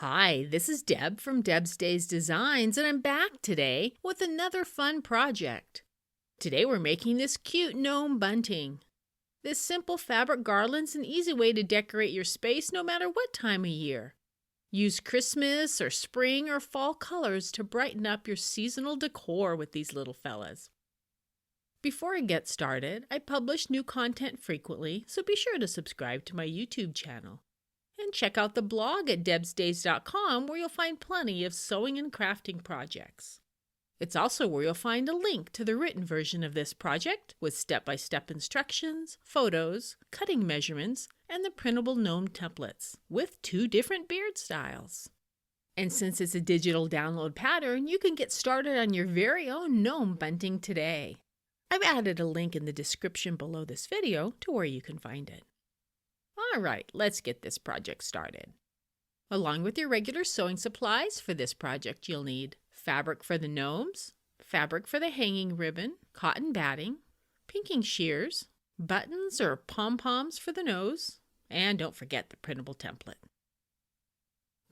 Hi, this is Deb from Deb's Days Designs, and I'm back today with another fun project. Today we're making this cute gnome bunting. This simple fabric garland's an easy way to decorate your space no matter what time of year. Use Christmas or spring or fall colors to brighten up your seasonal decor with these little fellas. Before I get started, I publish new content frequently, so be sure to subscribe to my YouTube channel. And check out the blog at debsdays.com where you'll find plenty of sewing and crafting projects. It's also where you'll find a link to the written version of this project with step-by-step instructions, photos, cutting measurements, and the printable gnome templates with 2 different beard styles. And since it's a digital download pattern, you can get started on your very own gnome bunting today. I've added a link in the description below this video to where you can find it. Alright, let's get this project started. Along with your regular sewing supplies for this project, you'll need fabric for the gnomes, fabric for the hanging ribbon, cotton batting, pinking shears, buttons or pom-poms for the nose, and don't forget the printable template.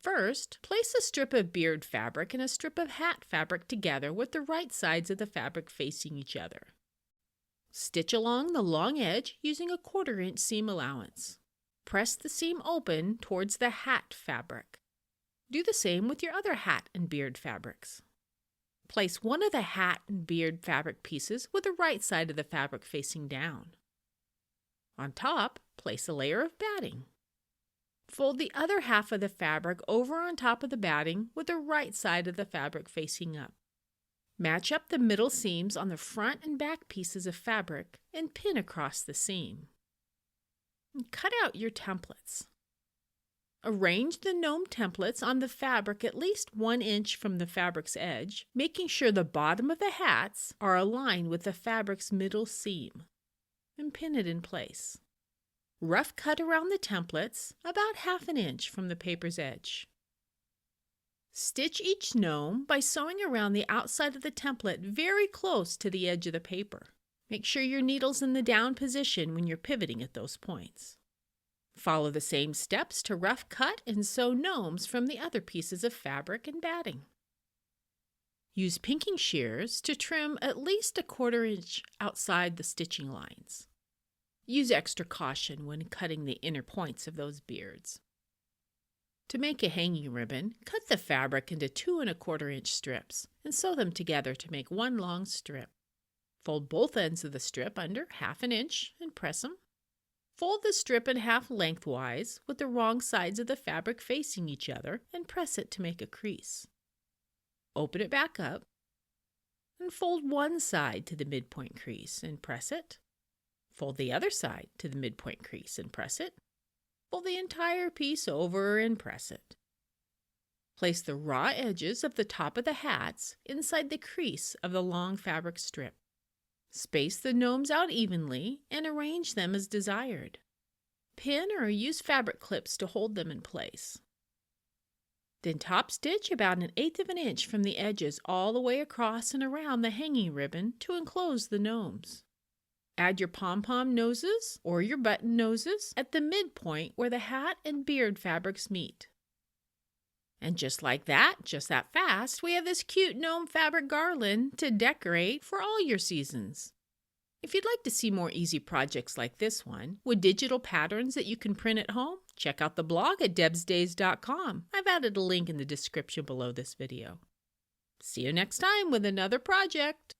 First, place a strip of beard fabric and a strip of hat fabric together with the right sides of the fabric facing each other. Stitch along the long edge using a 1/4 inch seam allowance. Press the seam open towards the hat fabric. Do the same with your other hat and beard fabrics. Place one of the hat and beard fabric pieces with the right side of the fabric facing down. On top, place a layer of batting. Fold the other half of the fabric over on top of the batting with the right side of the fabric facing up. Match up the middle seams on the front and back pieces of fabric and pin across the seam. Cut out your templates. Arrange the gnome templates on the fabric at least 1 inch from the fabric's edge, making sure the bottom of the hats are aligned with the fabric's middle seam, and pin it in place. Rough cut around the templates about 1/2 inch from the paper's edge. Stitch each gnome by sewing around the outside of the template very close to the edge of the paper. Make sure your needle's in the down position when you're pivoting at those points. Follow the same steps to rough cut and sew gnomes from the other pieces of fabric and batting. Use pinking shears to trim at least a 1/4 inch outside the stitching lines. Use extra caution when cutting the inner points of those beards. To make a hanging ribbon, cut the fabric into 2 1/4 inch strips and sew them together to make one long strip. Fold both ends of the strip under 1/2 inch and press them. Fold the strip in half lengthwise with the wrong sides of the fabric facing each other and press it to make a crease. Open it back up and fold one side to the midpoint crease and press it. Fold the other side to the midpoint crease and press it. Fold the entire piece over and press it. Place the raw edges of the top of the hats inside the crease of the long fabric strip. Space the gnomes out evenly and arrange them as desired. Pin or use fabric clips to hold them in place. Then top stitch about 1/8 inch from the edges all the way across and around the hanging ribbon to enclose the gnomes. Add your pom-pom noses or your button noses at the midpoint where the hat and beard fabrics meet. And just like that, just that fast, we have this cute gnome fabric garland to decorate for all your seasons. If you'd like to see more easy projects like this one, with digital patterns that you can print at home, check out the blog at debsdays.com. I've added a link in the description below this video. See you next time with another project.